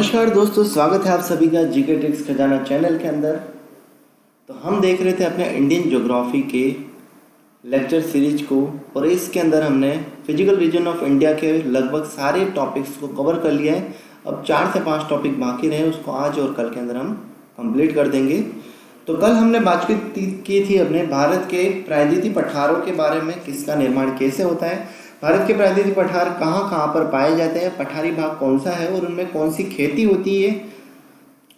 नमस्कार दोस्तों, स्वागत है आप सभी का जीके ट्रिक्स खजाना चैनल के अंदर। तो हम देख रहे थे अपने इंडियन ज्योग्राफी के लेक्चर सीरीज को, और इसके अंदर हमने फिजिकल रीजन ऑफ इंडिया के लगभग सारे टॉपिक्स को कवर कर लिया है। अब 4 से 5 टॉपिक बाकी रहे, उसको आज और कल के अंदर हम कंप्लीट कर देंगे। तो कल हमने बात की थी अपने भारत के प्रायद्वीपीय पठारों के बारे में, किसका निर्माण कैसे होता है, भारत के प्रायद्वीपीय पठार कहाँ कहाँ पर पाए जाते हैं, पठारी भाग कौन सा है और उनमें कौन सी खेती होती है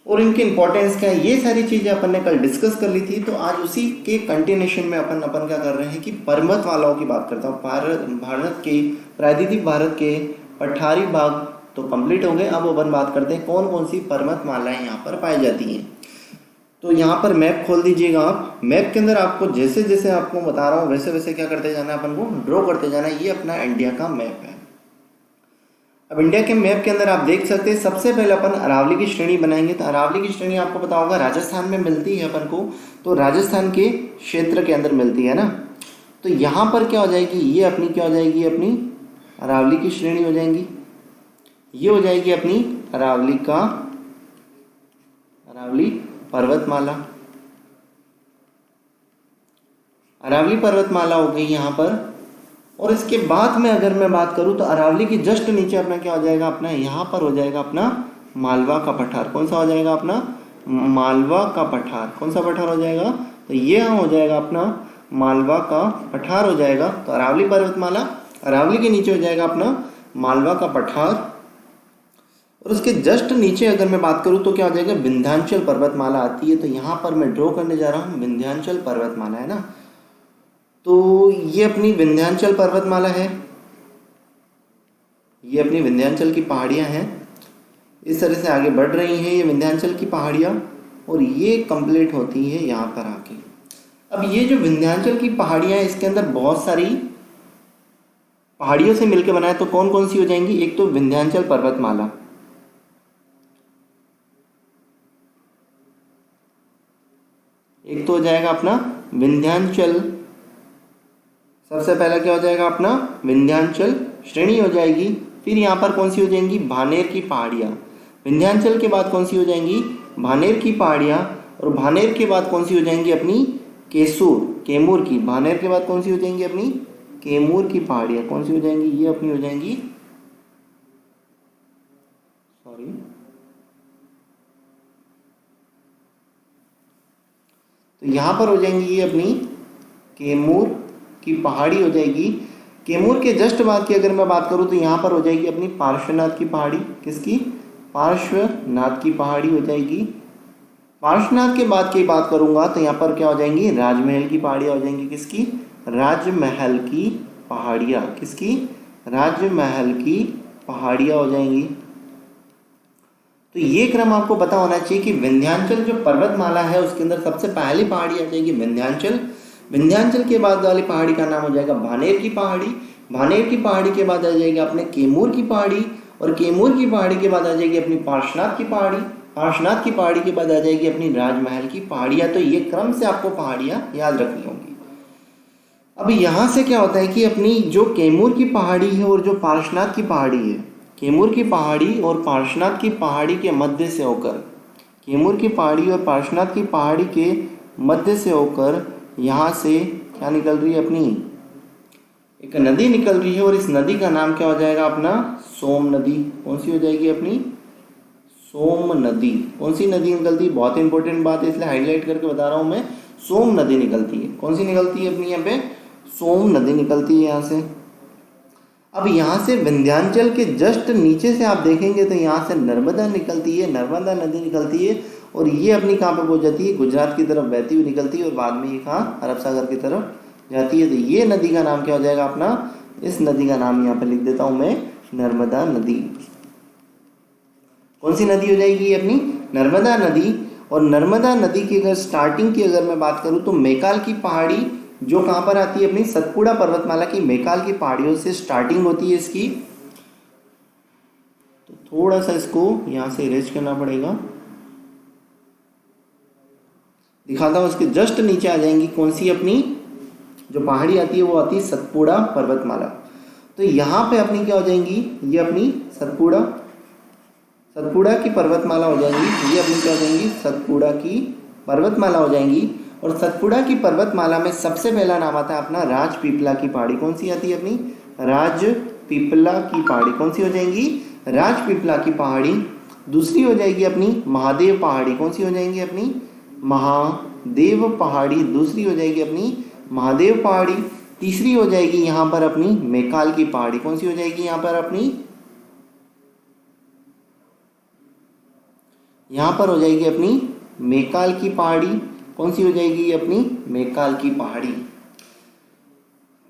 और इनकी इंपॉर्टेंस क्या है, ये सारी चीज़ें अपन ने कल डिस्कस कर ली थी। तो आज उसी के कंटिन्यूशन में अपन क्या कर रहे हैं कि पर्वतमालाओं की बात करता हूँ। भारत के प्रायद्वीपीय भारत के पठारी भाग तो कंप्लीट हो गए। अब अपन बात करते हैं कौन कौन सी पर्वतमालाएं यहाँ पर पाई जाती हैं। तो यहाँ पर मैप खोल दीजिएगा आप। मैप के अंदर आपको जैसे जैसे आपको बता रहा हूँ वैसे वैसे क्या करते जाना है, अपन को ड्रॉ करते जाना है। ये अपना इंडिया का मैप है। अब इंडिया के मैप के अंदर आप देख सकते हैं, सबसे पहले अपन अरावली की श्रेणी बनाएंगे। तो अरावली की श्रेणी आपको पता होगा राजस्थान में मिलती है अपन को, तो राजस्थान के क्षेत्र के अंदर मिलती है ना। तो यहाँ पर क्या हो जाएगी, ये अपनी क्या हो जाएगी, अपनी अरावली की श्रेणी हो जाएंगी। ये हो जाएगी अपनी अरावली पर्वतमाला। अरावली पर्वतमाला हो गई यहाँ पर। और इसके बाद में अगर मैं बात करूँ तो अरावली की जस्ट नीचे अपना क्या हो जाएगा, अपना यहाँ पर हो जाएगा अपना मालवा का पठार। कौन सा हो जाएगा, अपना मालवा का पठार। कौन सा पठार हो जाएगा, तो ये यहाँ हो जाएगा अपना मालवा का पठार हो जाएगा। तो अरावली पर्वतमाला, अरावली के नीचे हो जाएगा अपना मालवा का पठार। और उसके जस्ट नीचे अगर मैं बात करूँ तो क्या हो जाएगा, विंध्याचल पर्वतमाला आती है। तो यहाँ पर मैं ड्रॉ करने जा रहा हूँ विंध्याचल पर्वतमाला, है ना। तो ये अपनी विंध्याचल पर्वतमाला है, ये अपनी विंध्याचल की पहाड़ियाँ हैं। इस तरह से आगे बढ़ रही हैं ये विंध्याचल की पहाड़ियाँ, और ये कंप्लीट होती है यहाँ पर आके। अब ये जो विंध्याचल की पहाड़ियाँ हैं, इसके अंदर बहुत सारी पहाड़ियों से मिलकर बना है। तो कौन कौन सी हो जाएंगी, एक तो विंध्याचल पर्वतमाला, एक तो हो जाएगा अपना विंध्याचल, सबसे पहला क्या हो जाएगा अपना विंध्याचल श्रेणी हो जाएगी। फिर यहाँ पर कौन सी हो जाएंगी, भानेर की पहाड़ियाँ। विंध्याचल के बाद कौन सी हो जाएंगी, भानेर की पहाड़ियाँ। और भानेर के बाद कौन सी हो जाएंगी, अपनी कैमूर की। भानेर के बाद कौन सी हो जाएंगी, अपनी कैमूर की पहाड़ियाँ। कौन सी हो जाएंगी, ये अपनी हो जाएंगी, तो यहाँ पर हो जाएंगी ये अपनी कैमूर की पहाड़ी हो जाएगी। कैमूर के जस्ट बाद की अगर मैं बात करूँ तो यहाँ पर हो जाएगी अपनी पार्श्वनाथ की पहाड़ी। किसकी, पार्श्वनाथ की पहाड़ी हो जाएगी। पार्श्वनाथ के बाद की बात करूँगा तो यहाँ पर क्या हो जाएंगी, राजमहल की पहाड़ियाँ हो जाएंगी। किसकी, राजमहल की पहाड़ियाँ। किसकी, राजमहल की पहाड़ियाँ हो जाएंगी। तो ये क्रम आपको पता होना चाहिए कि विंध्याचल जो पर्वतमाला है उसके अंदर सबसे पहली पहाड़ी आ जाएगी विंध्याचल। विंध्याचल के बाद वाली पहाड़ी का नाम हो जाएगा भानेर की पहाड़ी। भानेर की पहाड़ी के बाद आ जाएगी अपने कैमूर की पहाड़ी, और कैमूर की पहाड़ी के बाद आ जाएगी अपनी पार्श्वनाथ की पहाड़ी। पार्श्वनाथ की पहाड़ी के बाद आ जाएगी अपनी राजमहल की पहाड़ियाँ। तो ये क्रम से आपको पहाड़ियाँ याद रखनी होंगी। अब यहाँ से क्या होता है कि अपनी जो कैमूर की पहाड़ी है और जो पार्श्वनाथ की पहाड़ी है, कैमूर की पहाड़ी और पार्श्वनाथ की पहाड़ी के मध्य से होकर, कैमूर की पहाड़ी और पार्श्वनाथ की पहाड़ी के मध्य से होकर यहाँ से क्या निकल रही है, अपनी एक नदी निकल रही है। और इस नदी का नाम क्या हो जाएगा, अपना सोम नदी। कौन सी हो जाएगी, अपनी सोम नदी। कौन सी नदी निकलती है, बहुत इंपॉर्टेंट बात है इसलिए हाईलाइट करके बता रहा हूँ मैं। सोम नदी निकलती है। कौन सी निकलती है, अपनी यहाँ पे सोम नदी निकलती है यहाँ से। अब यहाँ से विंध्याचल के जस्ट नीचे से आप देखेंगे तो यहाँ से नर्मदा निकलती है, नर्मदा नदी निकलती है। और ये अपनी कहाँ पे पहुँच जाती है, गुजरात की तरफ बहती हुई निकलती है और बाद में ये कहाँ, अरब सागर की तरफ जाती है। तो ये नदी का नाम क्या हो जाएगा अपना, इस नदी का नाम यहाँ पे लिख देता हूँ मैं, नर्मदा नदी। कौन सी नदी हो जाएगी, अपनी नर्मदा नदी। और नर्मदा नदी की अगर स्टार्टिंग की अगर मैं बात करूँ तो मैकाल की पहाड़ी जो कहाँ पर आती है, अपनी सतपुड़ा पर्वतमाला की मैकाल की पहाड़ियों से स्टार्टिंग होती है इसकी। तो थोड़ा सा इसको यहाँ से इरेज करना पड़ेगा, दिखाता हूँ। इसके जस्ट नीचे आ जाएंगी कौन सी, अपनी जो पहाड़ी आती है वो आती है सतपुड़ा पर्वतमाला। तो यहाँ पे अपनी क्या हो जाएंगी, ये अपनी सतपुड़ा सतपुड़ा की पर्वतमाला हो जाएंगी, ये अपनी क्या हो जाएंगी, सतपुड़ा की पर्वतमाला हो जाएंगी। और सतपुड़ा की पर्वतमाला में सबसे पहला नाम आता है अपना राजपीपला की पहाड़ी। कौन सी आती है अपनी, राजपीपला की पहाड़ी। कौन सी हो जाएंगी, राजपीपला की पहाड़ी। दूसरी हो जाएगी अपनी महादेव पहाड़ी। कौन सी हो जाएंगी अपनी, महादेव पहाड़ी। दूसरी हो जाएगी अपनी महादेव पहाड़ी। तीसरी हो जाएगी यहाँ पर अपनी मैकाल की पहाड़ी। कौन सी हो जाएगी यहाँ पर अपनी, यहाँ पर हो जाएगी अपनी मैकाल की पहाड़ी। कौन सी हो जाएगी अपनी, मैकाल की पहाड़ी।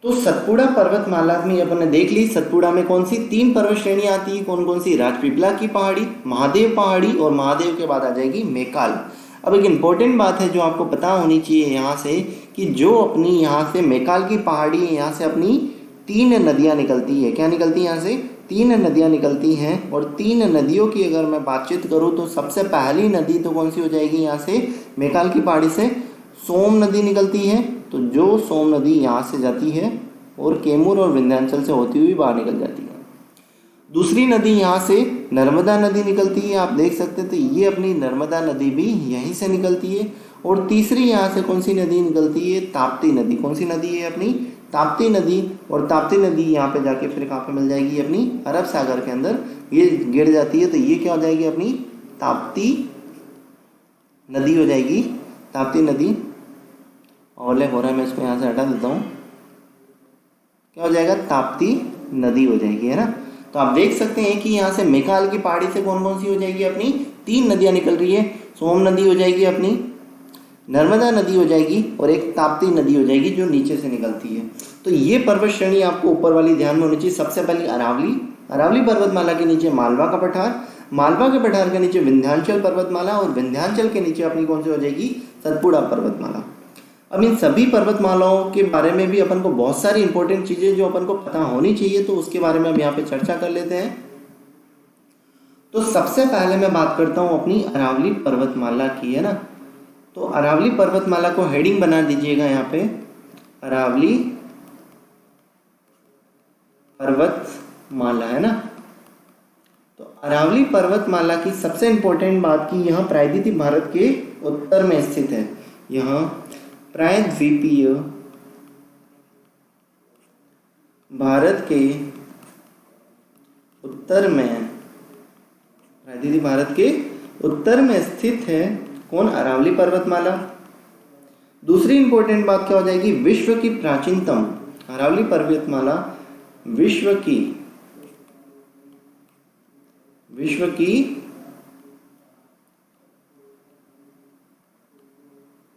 तो सतपुड़ा पर्वतमाला में अपन ने देख ली, सतपुड़ा में कौन सी 3 पर्वत श्रेणियां आती है, कौन कौन सी, राजपीपला की पहाड़ी, महादेव पहाड़ी और महादेव के बाद आ जाएगी मैकाल। अब एक इम्पोर्टेंट बात है जो आपको पता होनी चाहिए यहाँ से, कि जो अपनी यहाँ से मैकाल की पहाड़ी है, यहाँ से अपनी 3 नदियाँ निकलती है। क्या निकलती है यहाँ से, 3 नदियाँ निकलती हैं। और 3 नदियों की अगर मैं बातचीत करूँ तो सबसे पहली नदी तो कौन सी हो जाएगी, यहाँ से मैकाल की पहाड़ी से सोम नदी निकलती है। तो जो सोम नदी यहाँ से जाती है और कैमूर और विंध्याचल से होती हुई बाहर निकल जाती है। दूसरी नदी यहाँ से नर्मदा नदी निकलती है, आप देख सकते हैं। तो ये अपनी नर्मदा नदी भी यहीं से निकलती है। और तीसरी यहाँ से कौन सी नदी निकलती है, ताप्ती नदी। कौन सी नदी है अपनी, ताप्ती नदी। और ताप्ती नदी यहाँ पे जाके फिर कहाँ पे मिल जाएगी, अपनी अरब सागर के अंदर ये गिर जाती है। तो ये क्या हो जाएगी अपनी ताप्ती नदी हो जाएगी, ताप्ती नदी। ओले हो रहा है, मैं इसको यहाँ से हटा देता हूँ। क्या हो जाएगा, ताप्ती नदी हो जाएगी, है ना। तो आप देख सकते हैं कि यहाँ से मैकाल की पहाड़ी से कौन कौन सी हो जाएगी अपनी 3 नदियाँ निकल रही है। सोम नदी हो जाएगी अपनी, नर्मदा नदी हो जाएगी और एक ताप्ती नदी हो जाएगी जो नीचे से निकलती है। तो ये पर्वत श्रेणी आपको ऊपर वाली ध्यान में होनी चाहिए। सबसे पहले अरावली, अरावली पर्वतमाला के नीचे मालवा का पठार, मालवा के पठार के नीचे विंध्याचल पर्वतमाला और विंध्याचल के नीचे अपनी कौन सी हो जाएगी, सतपुड़ा पर्वतमाला। अब इन सभी पर्वतमालाओं के बारे में भी अपन को बहुत सारी इंपॉर्टेंट चीजें जो अपन को पता होनी चाहिए, तो उसके बारे में हम यहाँ पे चर्चा कर लेते हैं। तो सबसे पहले मैं बात करता हूँ अपनी अरावली पर्वतमाला की, है ना। तो अरावली पर्वतमाला को हेडिंग बना दीजिएगा यहाँ पे, अरावली पर्वतमाला, है ना। तो अरावली पर्वतमाला की सबसे इंपॉर्टेंट बात की यहाँ प्रायद्वीपीय भारत के उत्तर में स्थित है। यहाँ प्रायद्वीपीय भारत के उत्तर में, प्रायद्वीपीय भारत के उत्तर में स्थित है कौन, अरावली पर्वतमाला। दूसरी इंपॉर्टेंट बात क्या हो जाएगी, विश्व की प्राचीनतम, अरावली पर्वतमाला विश्व की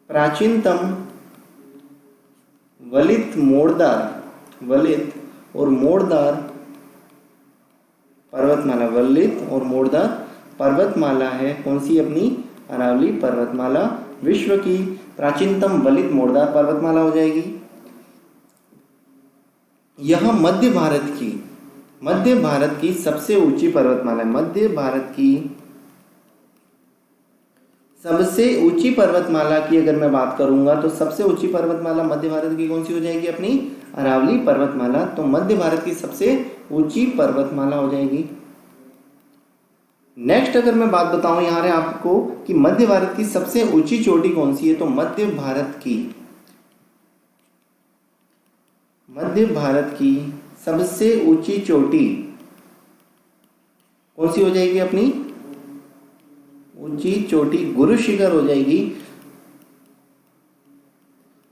प्राचीनतम वलित और मोड़दार पर्वतमाला, वलित और मोड़दार पर्वतमाला है। कौन सी अपनी अरावली पर्वतमाला, विश्व की प्राचीनतम वलित मोड़दार पर्वतमाला हो जाएगी। यह मध्य भारत की सबसे ऊंची पर्वतमाला है। मध्य भारत की सबसे ऊंची पर्वतमाला की अगर मैं बात करूंगा तो सबसे ऊंची पर्वतमाला मध्य भारत की कौन सी हो जाएगी, अपनी अरावली पर्वतमाला। तो मध्य भारत की सबसे ऊंची पर्वतमाला हो जाएगी। नेक्स्ट अगर मैं बात बताऊं यहाँ रे आपको कि मध्य भारत की सबसे ऊंची चोटी कौन सी है, तो मध्य भारत की सबसे ऊंची चोटी कौन सी हो जाएगी, अपनी ऊंची चोटी गुरु शिखर हो जाएगी।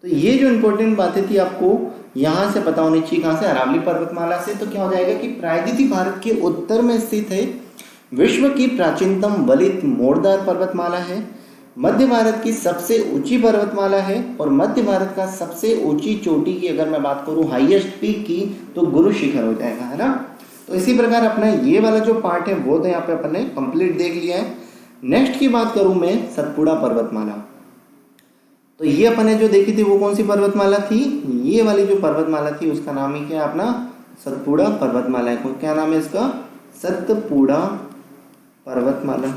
तो ये जो इंपॉर्टेंट बातें थी आपको यहां से पता होनी चाहिए, कहां से, अरावली पर्वतमाला से। तो क्या हो जाएगा कि प्रायद्वीपीय भारत के उत्तर में स्थित है, विश्व की प्राचीनतम वलित मोड़दार पर्वतमाला है, मध्य भारत की सबसे ऊंची पर्वतमाला है और मध्य भारत का सबसे ऊंची चोटी की अगर मैं बात करूं हाईएस्ट पीक की तो गुरु शिखर हो जाएगा, है ना। तो इसी प्रकार अपना ये वाला जो पार्ट है वो तो यहाँ पे अपन ने कंप्लीट देख लिया है। नेक्स्ट की बात करूं मैं सतपुड़ा पर्वतमाला। तो ये अपन ने जो देखी थी वो कौन सी पर्वतमाला थी, ये वाली जो पर्वतमाला थी उसका नाम ही क्या है, अपना सतपुड़ा पर्वतमाला है। क्या नाम है इसका, सतपुड़ा पर्वतमाला।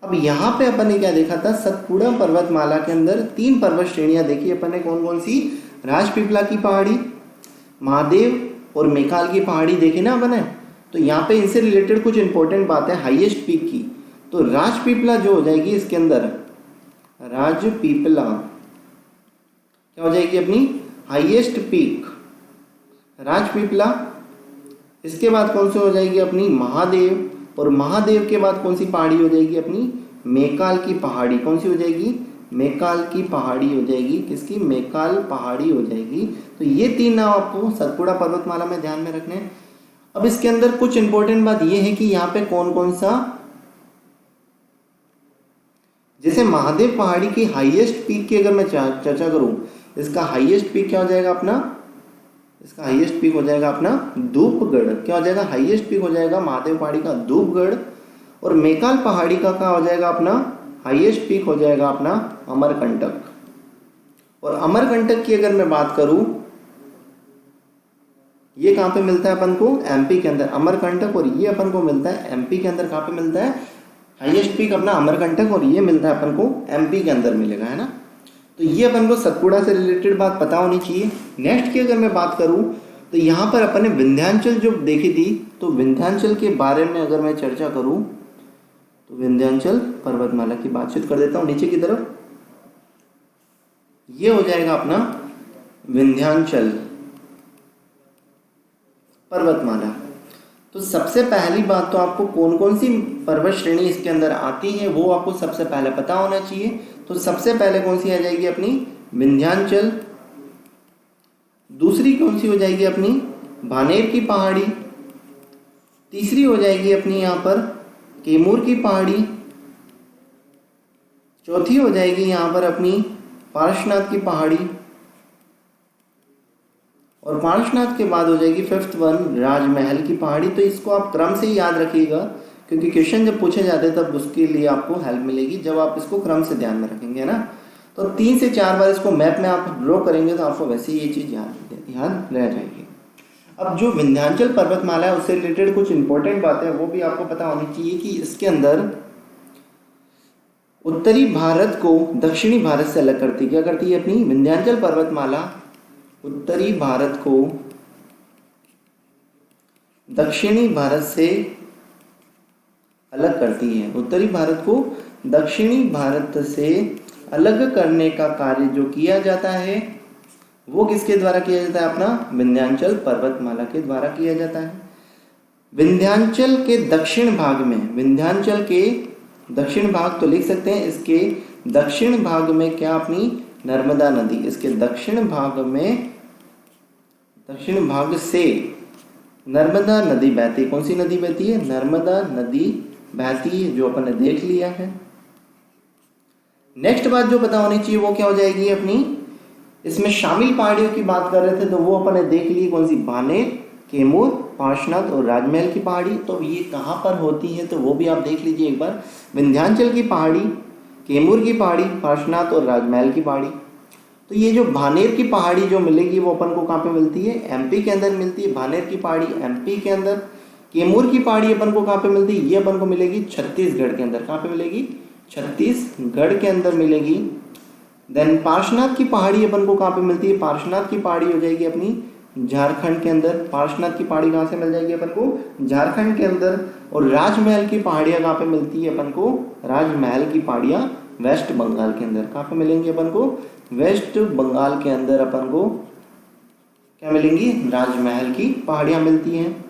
अब यहाँ पे अपन ने क्या देखा था, सतपुड़ा पर्वतमाला के अंदर 3 पर्वत श्रेणियां देखी अपन ने, कौन कौन सी, राजपीपला की पहाड़ी, महादेव और मैकाल की पहाड़ी देखी ना अपन ने। तो यहाँ पे इनसे रिलेटेड कुछ इंपॉर्टेंट बात है हाईएस्ट पीक की। तो राजपीपला जो हो जाएगी इसके अंदर, राजपीपला क्या हो जाएगी अपनी हाईएस्ट पीक, राजपीपला। इसके बाद कौन सी हो जाएगी अपनी महादेव, और महादेव के बाद कौन सी पहाड़ी हो जाएगी अपनी मैकाल की पहाड़ी। कौन सी हो जाएगी, मैकाल की पहाड़ी हो जाएगी, किसकी, मैकाल पहाड़ी हो जाएगी। तो ये 3 नाम आपको सतपुड़ा पर्वतमाला में ध्यान में रखने हैं। अब इसके अंदर कुछ इंपॉर्टेंट बात ये है कि यहाँ पे कौन कौन सा, जैसे महादेव पहाड़ी की हाईएस्ट पीक की अगर मैं चर्चा करूं, इसका हाईएस्ट पीक क्या हो जाएगा अपना, इसका हाईएस्ट पीक हो जाएगा अपना धूपगढ़। क्या हो जाएगा, हाईएस्ट पीक हो जाएगा महादेव पहाड़ी का धूपगढ़। और मैकाल पहाड़ी का क्या हो जाएगा अपना हाईएस्ट पीक हो जाएगा अपना अमरकंटक। और अमरकंटक की अगर मैं बात करूं, ये कहां पे मिलता है अपन को, एमपी के अंदर अमरकंटक। और ये अपन को मिलता है एमपी के अंदर, कहां पे मिलता है हाईएस्ट पीक अपना अमरकंटक, और ये मिलता है अपन को एमपी के अंदर मिलेगा, है ना। तो ये अपन को सतपुड़ा से रिलेटेड बात पता होनी चाहिए। नेक्स्ट की अगर मैं बात करूं तो यहाँ पर अपन ने विंध्याचल जो देखी थी, तो विंध्याचल के बारे में अगर मैं चर्चा करूं तो विंध्याचल पर्वतमाला की बातचीत कर देता हूं नीचे की तरफ। ये हो जाएगा अपना विंध्याचल पर्वतमाला। तो सबसे पहली बात तो आपको कौन कौन सी पर्वत श्रेणी इसके अंदर आती है वो आपको सबसे पहले पता होना चाहिए। तो सबसे पहले कौन सी आ जाएगी अपनी विंध्याचल, दूसरी कौन सी हो जाएगी अपनी भानेर की पहाड़ी, तीसरी हो जाएगी अपनी यहाँ पर कैमूर की पहाड़ी, चौथी हो जाएगी यहाँ पर अपनी पार्श्वनाथ की पहाड़ी, और पार्श्वनाथ के बाद हो जाएगी 5th वन राजमहल की पहाड़ी। तो इसको आप क्रम से ही याद रखिएगा, क्योंकि क्वेश्चन जब पूछे जाते हैं तब उसके लिए आपको हेल्प मिलेगी जब आप इसको क्रम से ध्यान में रखेंगे, है ना। तो 3 से 4 बार इसको मैप में आप ड्रॉ करेंगे तो आपको वैसे ही ये चीज़ याद रह जाएगी। अब जो विंध्याचल पर्वतमाला है उससे रिलेटेड कुछ इंपॉर्टेंट बातें वो भी आपको पता होनी चाहिए कि इसके अंदर उत्तरी भारत को दक्षिणी भारत से अलग करती है। क्या करती है अपनी विंध्याचल पर्वतमाला, उत्तरी भारत को दक्षिणी भारत से अलग करती है। उत्तरी भारत को दक्षिणी भारत से अलग करने का कार्य जो किया जाता है वो किसके द्वारा किया जाता है, अपना विंध्याचल पर्वतमाला के द्वारा किया जाता है। विंध्याचल के दक्षिण भाग में, विंध्याचल के दक्षिण भाग तो लिख सकते हैं, इसके दक्षिण भाग में क्या अपनी नर्मदा नदी, इसके दक्षिण भाग में, दक्षिण भाग से नर्मदा नदी बहती है। कौन सी नदी बहती है, नर्मदा नदी बहती है, जो अपन ने देख लिया है। नेक्स्ट बात जो पता होनी चाहिए वो क्या हो जाएगी अपनी, इसमें शामिल पहाड़ियों की बात कर रहे थे तो वो अपन ने देख ली, कौन सी, भानेर, कैमूर, पार्श्वनाथ और राजमहल की पहाड़ी। तो ये कहाँ पर होती है तो वो भी आप देख लीजिए एक बार, विंध्याचल की पहाड़ी, कैमूर की पहाड़ी, पार्श्वनाथ और राजमहल की पहाड़ी। तो ये जो भानेर की पहाड़ी जो मिलेगी वो अपन को कहाँ पे मिलती है, एमपी के अंदर मिलती है। भानेर की पहाड़ी एमपी के अंदर। कैमूर की पहाड़ी अपन को कहाँ पे मिलती है, ये अपन को मिलेगी छत्तीसगढ़ के अंदर। कहाँ पे मिलेगी, छत्तीसगढ़ के अंदर मिलेगी। देन पार्श्वनाथ की पहाड़ी अपन को कहाँ पे मिलती है, पार्श्वनाथ की पहाड़ी हो जाएगी अपनी झारखंड के अंदर। पार्श्वनाथ की पहाड़ी कहाँ से मिल जाएगी अपन को, झारखंड के अंदर। और राजमहल की पहाड़ियाँ कहाँ पे मिलती है अपन को, राजमहल की पहाड़ियाँ वेस्ट बंगाल के अंदर। कहाँ पे मिलेंगी अपन को, वेस्ट बंगाल के अंदर अपन को क्या मिलेंगी, राजमहल की पहाड़ियाँ मिलती हैं।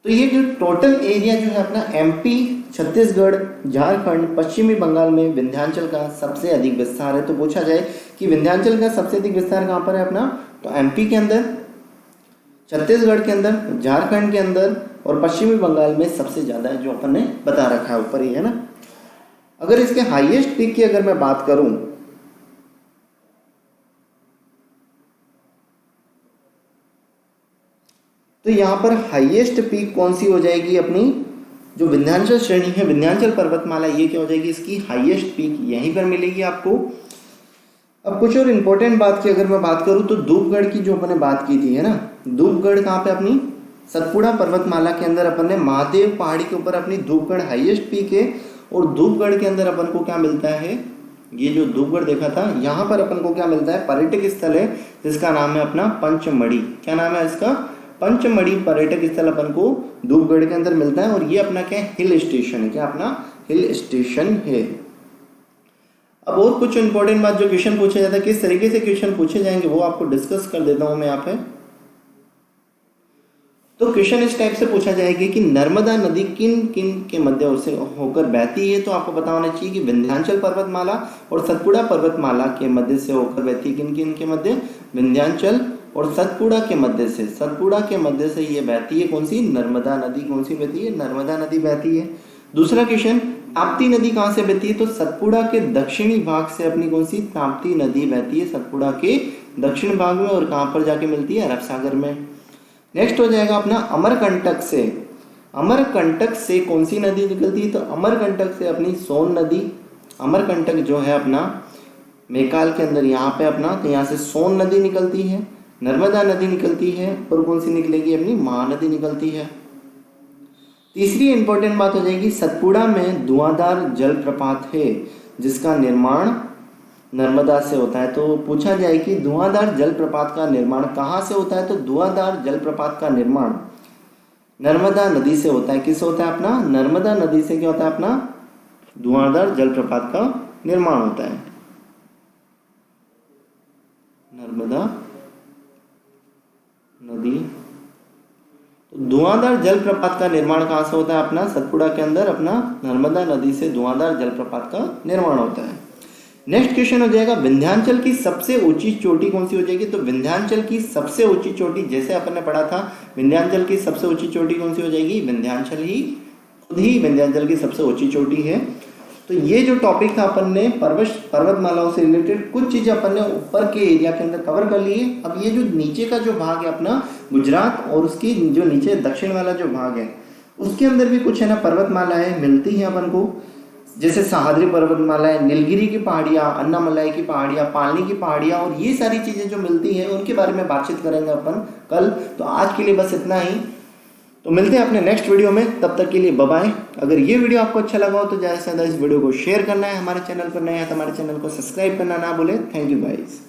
तो ये जो टोटल एरिया जो है अपना एमपी, छत्तीसगढ़, झारखंड, पश्चिमी बंगाल में विंध्याचल का सबसे अधिक विस्तार है। तो पूछा जाए कि विंध्याचल का सबसे अधिक विस्तार कहाँ पर है अपना, तो एमपी के अंदर, छत्तीसगढ़ के अंदर, झारखंड के अंदर और पश्चिमी बंगाल में सबसे ज़्यादा है, जो अपन ने बता रखा है ऊपर ही, है ना। अगर इसके हाईएस्ट पीक की अगर मैं बात करूं तो यहाँ पर हाईएस्ट पीक कौन सी हो जाएगी अपनी, जो विंध्याचल श्रेणी है, विंध्याचल पर्वतमाला, ये क्या हो जाएगी, इसकी हाईएस्ट पीक यहीं पर मिलेगी आपको। अब कुछ और इम्पोर्टेंट बात की अगर मैं बात करूं तो धूपगढ़ की जो अपन ने बात की थी, है ना, धूपगढ़ कहाँ पे, अपनी सतपुड़ा पर्वतमाला के अंदर अपन ने महादेव पहाड़ी के ऊपर अपनी धूपगढ़ हाईएस्ट पीक है। और धूपगढ़ के अंदर अपन को क्या मिलता है, ये जो धूपगढ़ देखा था यहाँ पर अपन को क्या मिलता है, पर्यटक स्थल है जिसका नाम है अपना पंचमढ़ी। क्या नाम है इसका, पंचमढ़ी पर्यटक स्थल अपन को धूपगढ़ के अंदर मिलता है और ये अपना क्या है, हिल स्टेशन है। क्या अपना हिल स्टेशन है। अब और कुछ इंपॉर्टेंट बात जो क्वेश्चन पूछा जाता है, किस तरीके से क्वेश्चन पूछे जाएंगे वो आपको डिस्कस कर देता हूं मैं यहाँ पे। तो क्वेश्चन इस टाइप से पूछा जाएगा कि नर्मदा नदी किन किन के मध्य से होकर बहती है। तो आपको पता होना चाहिए कि विंध्याचल पर्वतमाला और सतपुड़ा पर्वतमाला के मध्य से होकर बहती है। किन किन के मध्य, विंध्याचल और सतपुड़ा के मध्य से, सतपुड़ा के मध्य से ये बहती है कौन सी, नर्मदा नदी। कौन सी बहती है, नर्मदा नदी बहती है। दूसरा क्वेश्चन, ताप्ती नदी कहाँ से बहती है। तो सतपुड़ा के दक्षिणी भाग से अपनी कौन सी, ताप्ती नदी बहती है सतपुड़ा के दक्षिण भाग में और कहाँ पर जाके मिलती है, अरब सागर में। नेक्स्ट हो जाएगा अपना अमरकंटक से, अमरकंटक से कौन सी नदी निकलती है। तो अमरकंटक से अपनी सोन नदी, अमरकंटक जो है अपना मेकाल के अंदर यहाँ पे अपना, तो यहाँ से सोन नदी निकलती है, नर्मदा नदी निकलती है और कौन सी निकलेगी, अपनी महानदी निकलती है। तीसरी इंपॉर्टेंट बात हो जाएगी, सतपुड़ा में धुआंधार जलप्रपात है जिसका निर्माण नर्मदा से होता है। तो पूछा जाए कि धुआंधार जलप्रपात का निर्माण कहाँ से होता है। तो धुआंधार जलप्रपात का निर्माण नर्मदा नदी से होता है। किससे होता है, अपना नर्मदा नदी से क्या होता है, अपना धुआंधार जलप्रपात का निर्माण होता है। नर्मदा नदी, तो धुआंधार जलप्रपात का निर्माण कहाँ से होता है, अपना सतपुड़ा के अंदर अपना नर्मदा नदी से धुआंधार जलप्रपात का निर्माण होता है। नेक्स्ट क्वेश्चन हो जाएगा, विंध्याचल की सबसे ऊंची चोटी कौन सी हो जाएगी। तो विंध्याचल की सबसे ऊंची चोटी, जैसे अपन ने पढ़ा था, विंध्याचल की सबसे ऊंची चोटी कौन सी हो जाएगी, विंध्याचल ही, खुद ही विंध्याचल की सबसे ऊंची चोटी है। तो ये जो टॉपिक था अपन ने पर्वतमालाओं से रिलेटेड कुछ चीजें अपन ने ऊपर के एरिया के अंदर कवर कर ली है। अब ये जो नीचे का जो भाग है अपना गुजरात और उसकी जो नीचे दक्षिण वाला जो भाग है उसके अंदर भी कुछ है ना पर्वतमालाएं मिलती हैं अपन को, जैसे सह्याद्री पर्वतमाला है, नीलगिरी की पहाड़ियाँ, अन्नामलाई की पहाड़ियाँ, पालनी की पहाड़ियाँ, और ये सारी चीजें जो मिलती हैं उनके बारे में बातचीत करेंगे अपन कल। तो आज के लिए बस इतना ही, तो मिलते हैं अपने नेक्स्ट वीडियो में, तब तक के लिए बाय बाय। अगर ये वीडियो आपको अच्छा लगा हो तो ज़्यादा से ज़्यादा इस वीडियो को शेयर करना है, हमारे चैनल पर नए हैं तो हमारे चैनल को सब्सक्राइब करना ना भूलें। Thank you guys.